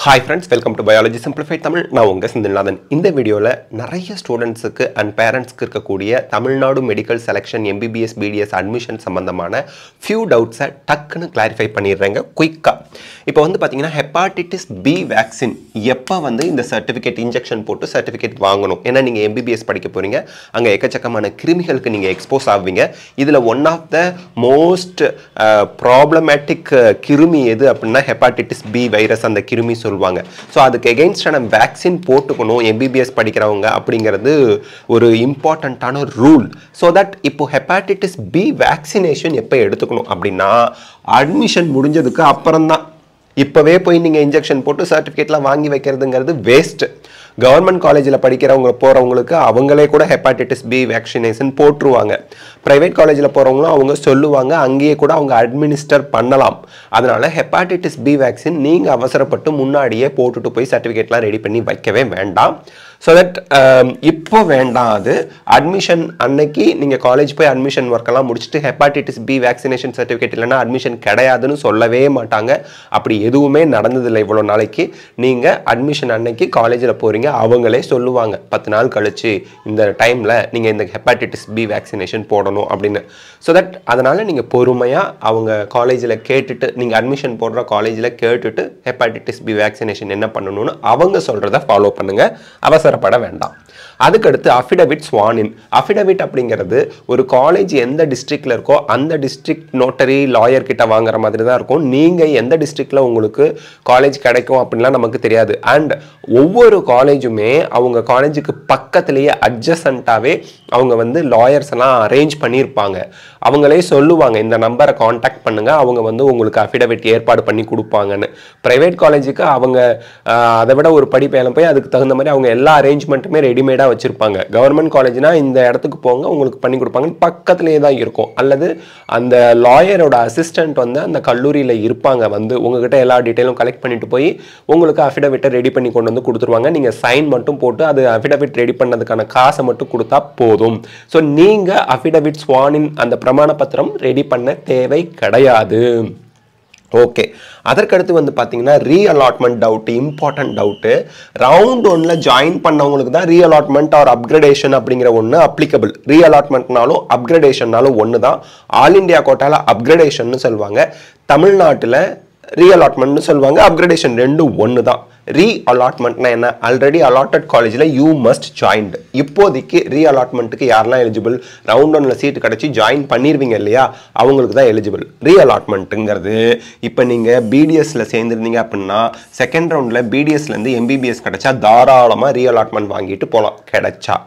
Hi friends, welcome to Biology Simplified Tamil. நான் உங்க செந்தில்நாதன். இந்த வீடியோல நிறைய ஸ்டூடண்ட்ஸ்க்கு and பேரண்ட்ஸ்க்கு இருக்கக்கூடிய Tamil Nadu medical selection MBBS BDS admission சம்பந்தமான few doubts டக்குன்னு கிளாரிஃபை பண்ணிடுறேங்க குயிக்கா. இப்போ வந்து பாத்தீங்கன்னா ஹெப்பாட்டிட்டிஸ் B வேக்சின் எப்ப வந்து இந்த சர்டிபிகேட் இன்ஜெக்ஷன் போட்டு சர்டிபிகேட் வாங்கணும்? ஏன்னா நீங்க MBBS படிக்க போறீங்க. அங்க எக்கச்சக்கமான கிருமிகளுக்கு நீங்க எக்ஸ்போஸ் ஆவீங்க. இதுல one of the most problematic கிருமி எது அப்படின்னா ஹெப்பாட்டிட்டிஸ் B வைரஸ் அந்த கிருமி சொல்வாங்க. சோ அதுக்கு அகைன்ஸ்டான வேக்சின் போட்டுக்கணும் MBBS படிக்கிறவங்க அப்படிங்கிறது ஒரு இம்பார்ட்டன்ட்டான ரூல். சோ தட் இப்போ ஹெப்பாட்டிட்டிஸ் B வேக்சினேஷன் எப்ப எடுத்துக்கணும் அப்படின்னா அட்மிஷன் முடிஞ்சதுக்கு அப்புறம் தான். இப்பவே போய் நீங்க இன்ஜெக்ஷன் போட்டு சர்டிபிகேட்லாம் வாங்கி வைக்கிறதுங்கிறது வேஸ்ட். கவர்மெண்ட் காலேஜில் படிக்கிறவங்க போகிறவங்களுக்கு அவங்களே கூட ஹெப்பாட்டிட்டிஸ் B வேக்சினேஷன் போட்டுருவாங்க. ப்ரைவேட் காலேஜில் போகிறவங்களும் அவங்க சொல்லுவாங்க, அங்கேயே கூட அவங்க அட்மினிஸ்டர் பண்ணலாம். அதனால ஹெப்பாட்டிட்டிஸ் B வேக்சின் நீங்கள் அவசரப்பட்டு முன்னாடியே போட்டுட்டு போய் சர்டிஃபிகேட்லாம் ரெடி பண்ணி வைக்கவே வேண்டாம். ஸோ தட் இப்போ வேண்டாம். அது அட்மிஷன் அன்னைக்கு நீங்கள் காலேஜ் போய் அட்மிஷன் ஒர்க்கெல்லாம் முடிச்சுட்டு ஹெப்பாட்டிட்டிஸ் B வேக்சினேஷன் சர்டிஃபிகேட் இல்லைன்னா அட்மிஷன் கிடையாதுன்னு சொல்லவே மாட்டாங்க. அப்படி எதுவுமே நடந்ததில்லை இவ்வளோ நாளைக்கு. நீங்கள் அட்மிஷன் அன்னைக்கு காலேஜில் போகிறீங்க, அவங்களே சொல்லுவாங்க 10 நாள் கழிச்சு இந்த டைமில் நீங்கள் இந்த ஹெப்பாட்டிட்டிஸ் B வேக்சினேஷன் போடணும் அப்படின்னு. ஸோ தட் அதனால் நீங்கள் பொறுமையாக அவங்க காலேஜில் கேட்டுட்டு, நீங்கள் அட்மிஷன் போடுற காலேஜில் கேட்டுட்டு ஹெப்பாட்டிட்டிஸ் B வேக்சினேஷன் என்ன பண்ணணும்னு அவங்க சொல்கிறத ஃபாலோ பண்ணுங்கள், அவசரப்பட வேண்டாம். அதுக்கடுத்து அஃபிடவிட் ஸ்வானின். அஃபிடவிட் அப்படிங்கிறது ஒரு காலேஜ் எந்த டிஸ்ட்ரிக்டில் இருக்கோ அந்த டிஸ்ட்ரிக்ட் நோட்டரி லாயர் கிட்ட வாங்குற மாதிரி தான் இருக்கும். நீங்கள் எந்த டிஸ்ட்ரிக்டில் உங்களுக்கு காலேஜ் கிடைக்கும் அப்படின்லாம் நமக்கு தெரியாது. அண்ட் ஒவ்வொரு காலேஜுமே அவங்க காலேஜுக்கு பக்கத்துலேயே அட்ஜசண்ட்டாகவே அவங்க வந்து லாயர்ஸ் எல்லாம் அரேஞ்ச் பண்ணியிருப்பாங்க. அவங்களே சொல்லுவாங்க இந்த நம்பரை காண்டாக்ட் பண்ணுங்க, அவங்க வந்து உங்களுக்கு அஃபிடவிட் ஏற்பாடு பண்ணி கொடுப்பாங்கன்னு. ப்ரைவேட் காலேஜுக்கு அவங்க அதை விட ஒரு படி மேலே போய் அதுக்கு தகுந்த மாதிரி அவங்க எல்லா அரேஞ்ச்மெண்ட்டுமே ரெடிமேடாக வச்சிருப்பாங்க. கவர்மெண்ட் காலேஜ்னா இந்த இடத்துக்கு போங்க உங்களுக்கு பண்ணி கொடுப்பாங்க, பக்கத்துலேயே தான் இருக்கும். அல்லது அந்த லாயரோட அசிஸ்டன்ட் வந்து அந்த கல்லூரியில் இருப்பாங்க, வந்து உங்ககிட்ட எல்லா டீட்டெயிலும் கலெக்ட் பண்ணிட்டு போய் உங்களுக்கு அஃபிடவிட்டை ரெடி பண்ணி கொண்டு வந்து கொடுத்துருவாங்க. நீங்கள் சைன் மட்டும் போட்டு அது அஃபிடவிட் ரெடி பண்ணதுக்கான காசை மட்டும் கொடுத்தா போதும். ஸோ நீங்கள் அஃபிடவிட் ஸ்வானின் அந்த பிரமாண பத்திரம் ரெடி பண்ண தேவை கிடையாது. ஓகே, அதற்கடுத்து வந்து பார்த்தீங்கன்னா reallotment doubt, important doubt. Round 1ல் ஜாயின் பண்ணவங்களுக்கு தான் ரீஅலாட்மெண்ட் ஆர் அப்கிரேடேஷன் அப்படிங்கிற ஒன்று அப்ளிகபிள். ரீஅலாட்மெண்ட்னாலும் அப்கிரேடேஷன்னாலும் ஒன்று தான். ஆல் இண்டியா கோட்டாவில் அப்கிரேடேஷன் சொல்லுவாங்க, தமிழ்நாட்டில் ரீஅலாட்மெண்ட்னு சொல்லுவாங்க. அப்கிரேடேஷன் ரெண்டும் ஒன்று தான். ரீஅலாட்மெண்ட்னா என்ன? ஆல்ரெடி அலாட்டட் காலேஜில் யூ மஸ்ட் ஜாயின்டு. இப்போதைக்கு ரீஅலாட்மெண்ட்டுக்கு யாரெல்லாம் எலிஜிபிள்? ரவுண்ட் 1ல் சீட்டு கிடச்சி ஜாயின் பண்ணிடுவீங்க இல்லையா, அவங்களுக்கு தான் எலிஜிபிள். ரீஅலாட்மெண்ட்டுங்கிறது இப்போ நீங்கள் பிடிஎஸ்ல சேர்ந்துருந்தீங்க அப்படின்னா செகண்ட் ரவுண்டில் பிடிஎஸ்லேருந்து MBBS கிடைச்சா தாராளமாக ரீஅலாட்மெண்ட் வாங்கிட்டு போகலாம் கிடைச்சா.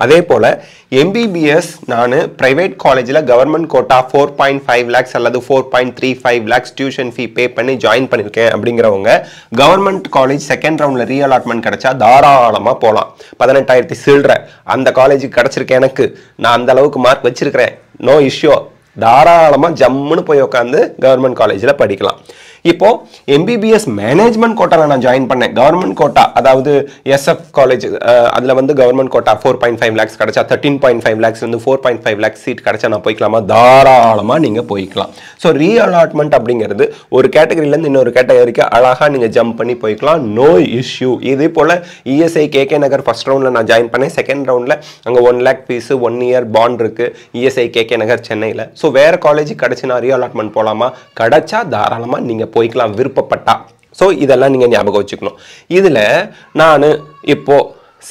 அதே போல் MBBS நான் ப்ரைவேட் காலேஜில் கவர்மெண்ட் கோட்டா 4.5 lakhs அல்லது 4.35 lakhs டியூஷன் ஃபீ பே பண்ணி ஜாயின் பண்ணியிருக்கேன் அப்படிங்கிறவங்க கவர்மெண்ட் காலேஜ் செகண்ட் ரவுண்டில் ரீஅலாட்மெண்ட் கிடைச்சா தாராளமாக போகலாம். 18,000 சில்ற அந்த காலேஜுக்கு கிடச்சிருக்கேன், எனக்கு நான் அந்த அளவுக்கு மார்க் வச்சிருக்கிறேன், நோ இஷ்யூ. தாராளமாக ஜம்முன்னு போய் உட்காந்து கவர்மெண்ட் காலேஜில் படிக்கலாம். இப்போ MBBS மேனேஜ்மெண்ட் கோட்டாவில் நான் ஜாயின் பண்ணேன். கவர்மெண்ட் கோட்டா அதாவது SF காலேஜ், அதில் வந்து கவர்மெண்ட் கோட்டா 4.5 lakhs கிடைச்சா 13.5 lakhs வந்து 4.5 lakhs சீட் கிடைச்சா நான் போய்க்கலாமா? தாராளமாக நீங்கள் போய்க்கலாம். ஸோ ரீஅலாட்மெண்ட் அப்படிங்கிறது ஒரு கேட்டகரியிலேருந்து இன்னொரு கேட்டகரிக்கு அழகாக நீங்கள் ஜம்ப் பண்ணி போய்க்கலாம், நோ இஷ்யூ. இதே போல் ESI KK நகர் ஃபர்ஸ்ட் ரவுண்டில் நான் ஜாயின் பண்ணேன். செகண்ட் ரவுண்டில் அங்கே 1 lakh ஃபீஸு 1 year பாண்ட் இருக்குது ESI KK நகர் சென்னையில். ஸோ வேறு காலேஜுக்கு கிடச்சி நான் ரீஅலாட்மெண்ட் போகலாமா? கிடைச்சா தாராளமாக நீங்கள் போய்க்கலாம் விருப்பப்பட்டா. ஸோ இதெல்லாம் நீங்கள் ஞாபகம் வச்சுக்கணும். இதில் நான் இப்போ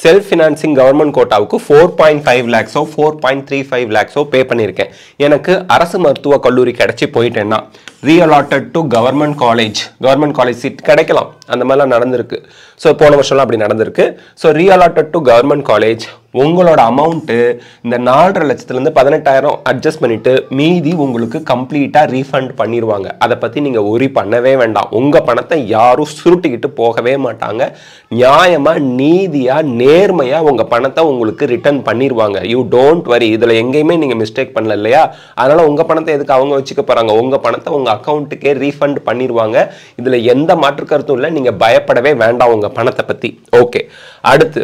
செல்ஃப் ஃபினான்சிங் கவர்மெண்ட் கோட்டாவுக்கு 4.5 lakhsோ 4.35 lakhsோ பே பண்ணியிருக்கேன். எனக்கு அரசு மருத்துவ கல்லூரி கிடைச்சி போயிட்டேன்னா ரீஅலாட்டட் டு கவர்மெண்ட் காலேஜ் சீட் கிடைக்கலாம். அந்த மாதிரிலாம் நடந்திருக்கு. ஸோ போன வருஷம்லாம் அப்படி நடந்திருக்கு. ஸோ ரீஅலாட்டட் டு கவர்மெண்ட் காலேஜ் உங்களோட அமௌண்ட்டு இந்த 4.5 லட்சத்துலேருந்து 18,000 அட்ஜஸ்ட் பண்ணிவிட்டு மீதி உங்களுக்கு கம்ப்ளீட்டாக ரீஃபண்ட் பண்ணிடுவாங்க. அதை பற்றி நீங்கள் ஒரி பண்ணவே வேண்டாம். உங்கள் பணத்தை யாரும் சுருட்டிக்கிட்டு போகவே மாட்டாங்க. நியாயமாக நீதியாக நேர்மையாக உங்கள் பணத்தை உங்களுக்கு ரிட்டர்ன் பண்ணிடுவாங்க. யூ டோன்ட் வரி. இதில் எங்கேயுமே நீங்கள் மிஸ்டேக் பண்ணல இல்லையா? அதனால் உங்கள் பணத்தை எதுக்கு அவங்க வச்சுக்க போகிறாங்க? உங்கள் பணத்தை உங்கள் அக்கௌண்ட்டுக்கே ரீஃபண்ட் பண்ணிடுவாங்க. இதில் எந்த மாற்று கருத்தும் இல்லை, நீங்கள் பயப்படவே வேண்டாம் உங்கள் பணத்தை பற்றி. ஓகே, அடுத்து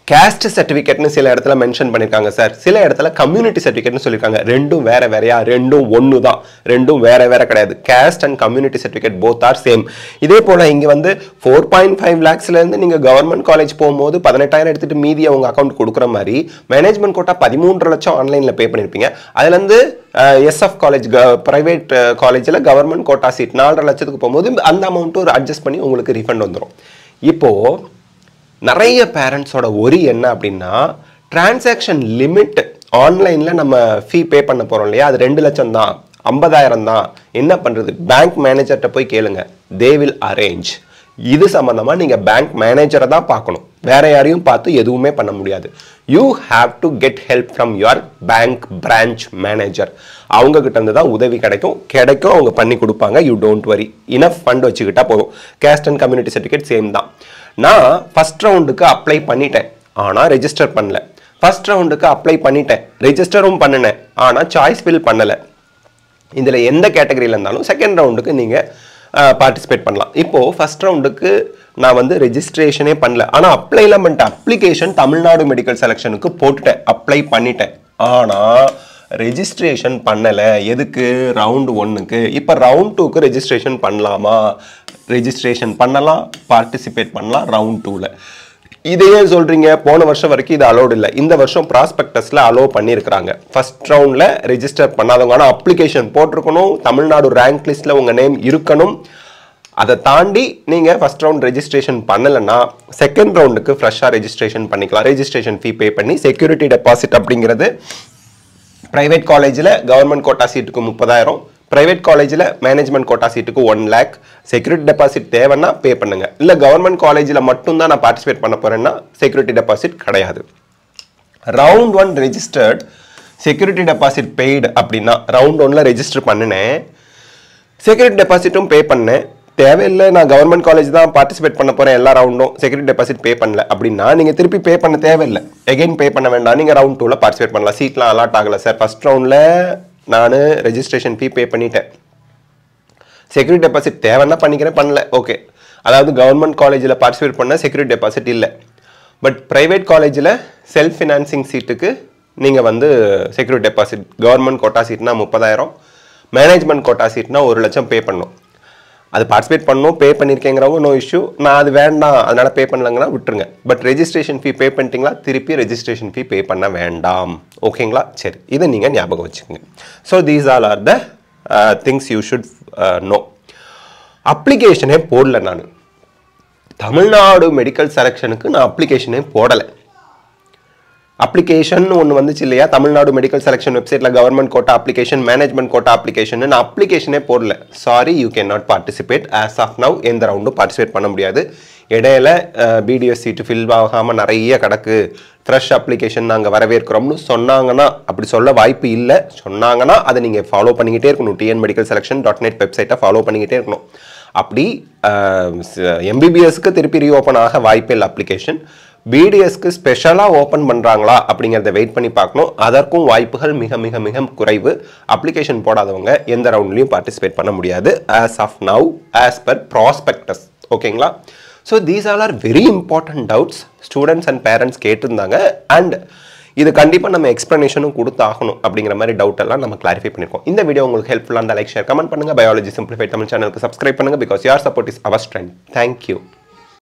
caste certificate சில இடத்துல மென்ஷன் பண்ணிருக்காங்க சார், சில இடத்துல கம்யூனிட்டி சர்டிஃபிகேட்னு சொல்லிருக்காங்க. ரெண்டும் வேற வேறயா? ரெண்டும் ஒன்று தான், ரெண்டும் வேற வேற கிடையாது. caste and community certificate both are same. இதே போல இங்க வந்து 4.5 lakhsல இருந்து நீங்க கவர்மெண்ட் காலேஜ் போகும்போது 18,000 எடுத்துட்டு மீதி அவங்க அக்கௌண்ட் கொடுக்குற மாதிரி மேனேஜ்மெண்ட் கோட்டா 13 லட்சம் ஆன்லைன்ல பே பண்ணிருப்பீங்க. அதுல இருந்து எஸ்எஃப் காலேஜ் பிரைவேட் காலேஜ்ல கவர்மெண்ட் கோட்டா சீட் 4.5 லட்சத்துக்கு போகும்போது அந்த அமௌண்ட் ஒரு அட்ஜஸ்ட் பண்ணி உங்களுக்கு ரீஃபண்ட் வந்துடும். இப்போ நிறைய பேரண்ட்ஸோட ஒரி என்ன அப்படின்னா, டிரான்சாக்ஷன் லிமிட் ஆன்லைன்ல நம்ம ஃபீ பே பண்ண போறோம் இல்லையா, அது 2 லட்சம் தான், 50,000 தான், என்ன பண்றது? பேங்க் மேனேஜர்கிட்ட போய் கேளுங்க, தே வில் அரேஞ்ச். இது சம்பந்தமா நீங்க பேங்க் மேனேஜரை தான் பார்க்கணும், வேற யாரையும் பார்த்து எதுவுமே பண்ண முடியாது. You have to get help from your bank branch manager. அவங்க கிட்ட இருந்து தான் உதவி கிடைக்கும், அவங்க பண்ணி கொடுப்பாங்க. You don't worry, enough fund வச்சுக்கிட்டா போதும். Caste and community certificate same தான். நான் ஃபர்ஸ்ட் ரவுண்டுக்கு அப்ளை பண்ணிட்டேன், ஆனால் ரெஜிஸ்டர் பண்ணல. ஃபர்ஸ்ட் ரவுண்டுக்கு அப்ளை பண்ணிட்டேன், ரெஜிஸ்டரும் பண்ணினேன், ஆனால் சாய்ஸ் ஃபில் பண்ணலை. இதில் எந்த கேட்டகரியில் இருந்தாலும் செகண்ட் ரவுண்டுக்கு நீங்கள் பார்ட்டிசிபேட் பண்ணலாம். இப்போது ஃபர்ஸ்ட் ரவுண்டுக்கு நான் வந்து ரெஜிஸ்ட்ரேஷனே பண்ணல, ஆனால் அப்ளைலாம் பண்ணிட்டேன். அப்ளிகேஷன் தமிழ்நாடு மெடிக்கல் செலெக்ஷனுக்கு போட்டுட்டேன், அப்ளை பண்ணிட்டேன், ஆனால் ரெஜிஸ்ட்ரேஷன் பண்ணலை. எதுக்கு? ரவுண்டு 1க்கு. இப்போ ரவுண்ட் 2க்கு ரெஜிஸ்ட்ரேஷன் பண்ணலாமா? ரெஜிஸ்ட்ரேஷன் பண்ணலாம், பார்ட்டிசிபேட் பண்ணலாம் ரவுண்ட் 2ல. இதையே சொல்றீங்க, போன வருஷம் வரைக்கும் இது அலோட் இல்லை, இந்த வருஷம் ப்ராஸ்பெக்டஸ்ல அலோ பண்ணியிருக்கிறாங்க. ஃபர்ஸ்ட் ரவுண்ட்ல ரெஜிஸ்டர் பண்ணாதவங்க, ஆனால் அப்ளிகேஷன் போட்டிருக்கணும், தமிழ்நாடு ரேங்க் லிஸ்ட்ல உங்க நேம் இருக்கணும். அதை தாண்டி நீங்க ஃபர்ஸ்ட் ரவுண்ட் ரெஜிஸ்ட்ரேஷன் பண்ணலைன்னா செகண்ட் ரவுண்டுக்கு ஃப்ரெஷ்ஷாக ரெஜிஸ்ட்ரேஷன் பண்ணிக்கலாம். ரெஜிஸ்ட்ரேஷன் ஃபீ பே பண்ணி செக்யூரிட்டி டெபாசிட் அப்படிங்கிறது பிரைவேட் காலேஜில் கவர்மெண்ட் கோட்டா சீட்டுக்கு 30,000, பிரைவேட் காலேஜில் மேனேஜ்மெண்ட் கோட்டா சீட்டுக்கு 1 lakh. செக்யூரிட்டி டெபாசிட் தேவைன்னா பே பண்ணுங்க. இல்லை கவர்மெண்ட் காலேஜில் மட்டும்தான் நான் பார்ட்டிசிபேட் பண்ண போறேன்னா செக்யூரிட்டி டெபாசிட் கிடையாது. Round 1 registered, security deposit paid அப்படின்னா ரவுண்ட் 1ல ரெஜிஸ்டர் பண்ணினேன், செக்யூரிட்டி டெபாசிட்டும் பே பண்ணேன், தேவையில்லை நான் கவர்மெண்ட் காலேஜ் தான் பார்ட்டிசிபேட் பண்ண போறேன் எல்லா ரவுண்டும், செக்யூரிட்டி டெபாசிட் பே பண்ணல அப்படின்னா நீங்க திருப்பி பே பண்ண தேவையில்லை, எகைன் பே பண்ண வேண்டாம், நீங்க ரவுண்ட் 2ல பார்ட்டிசிபேட் பண்ணலாம். சீட்லாம் அலாட் ஆகல சார், ஃபர்ஸ்ட் ரவுண்ட்ல நான் ரெஜிஸ்ட்ரேஷன் ஃபீ பே பண்ணிட்டேன், செக்யூரிட்டி டெபாசிட் தேவைன்னா பண்ணிக்கிறேன், பண்ணல, ஓகே. அதாவது கவர்மெண்ட் காலேஜில் பார்ட்டிசிபேட் பண்ண செக்யூரிட்டி டெபாசிட் இல்லை, பட் பிரைவேட் காலேஜில் செல்ஃப் ஃபினான்சிங் சீட்டுக்கு நீங்கள் வந்து செக்யூரிட்டி டெபாசிட், கவர்மெண்ட் கோட்டா சீட்னா 30,000, மேனேஜ்மெண்ட் கோட்டா சீட்னா 1 லட்சம் பே பண்ணணும். அது பார்ட்டிசிபேட் பண்ணணும், பே பண்ணியிருக்கேங்கிறவங்க நோ இஷ்யூ, நான் அது வேண்டாம் அதனால் பே பண்ணலங்கன்னா விட்டுருங்க. பட் ரெஜிஸ்ட்ரேஷன் ஃபீ பே பண்ணிட்டீங்களா, திருப்பி ரெஜிஸ்ட்ரேஷன் ஃபீ பே பண்ண வேண்டாம், ஓகேங்களா? சரி, இதை நீங்கள் ஞாபகம் வச்சுக்கோங்க. So these all are the things you should know. அப்ளிகேஷனே போடல, நான் தமிழ்நாடு மெடிக்கல் செலெக்ஷனுக்கு நான் அப்ளிகேஷனே போடலை. அப்ளிகேஷன் ஒன்று வந்துச்சு இல்லையா, தமிழ்நாடு மெடிக்கல் செலெக்ஷன் வெப்சைட்டில் government quota application, management quota application, நான் அப்ளிகேஷனே போடல. Sorry, you can not participate as of now. எந்த ரவுண்டும் பார்ட்டிசிபேட் பண்ண முடியாது. இடையில பிடிஎஸ் சீட்டு ஃபில் ஆகாமல் நிறைய கிடக்கு, ஃப்ரெஷ் அப்ளிகேஷன் நாங்கள் வரவேற்கிறோம்னு சொன்னாங்கன்னா, அப்படி சொல்ல வாய்ப்பு இல்லை. சொன்னாங்கன்னா அதை நீங்கள் ஃபாலோ பண்ணிக்கிட்டே இருக்கணும். tnmedicalselection.net வெப்சைட்டை ஃபாலோ பண்ணிக்கிட்டே இருக்கணும். அப்படி எம்பிபிஎஸ்க்கு திருப்பி ரீஓப்பன் ஆக வாய்ப்பே இல்லை அப்ளிகேஷன். பிடிஎஸ்க்கு ஸ்பெஷலாக ஓப்பன் பண்ணுறாங்களா அப்படிங்கிறத வெயிட் பண்ணி பார்க்கணும். அதற்கும் வாய்ப்புகள் மிக மிக மிக குறைவு. அப்ளிகேஷன் போடாதவங்க எந்த ரவுண்ட்லையும் பார்ட்டிசிபேட் பண்ண முடியாது as of now, as per prospectus, ஓகேங்களா? So these all are very important doubts students and parents கேட்டிருந்தாங்க. அண்ட் இது கண்டிப்பாக நம்ம எக்ஸ்ப்ளனேஷனும் கொடுத்தாகணும் அப்படிங்கிற மாதிரி டவுட் எல்லாம் நம்ம கிளாரிஃபை பண்ணிருக்கோம். இந்த வீடியோ உங்களுக்கு ஹெல்ப்ஃபுல்லாக இருந்தால் லைக், ஷேர், கமெண்ட் பண்ணுங்க. பயாலஜி சிம்பிளிஃபைட் தமிழ் சேனலுக்கு சப்ஸ்கிரைப் பண்ணுங்க. Because your support is our strength. Thank you.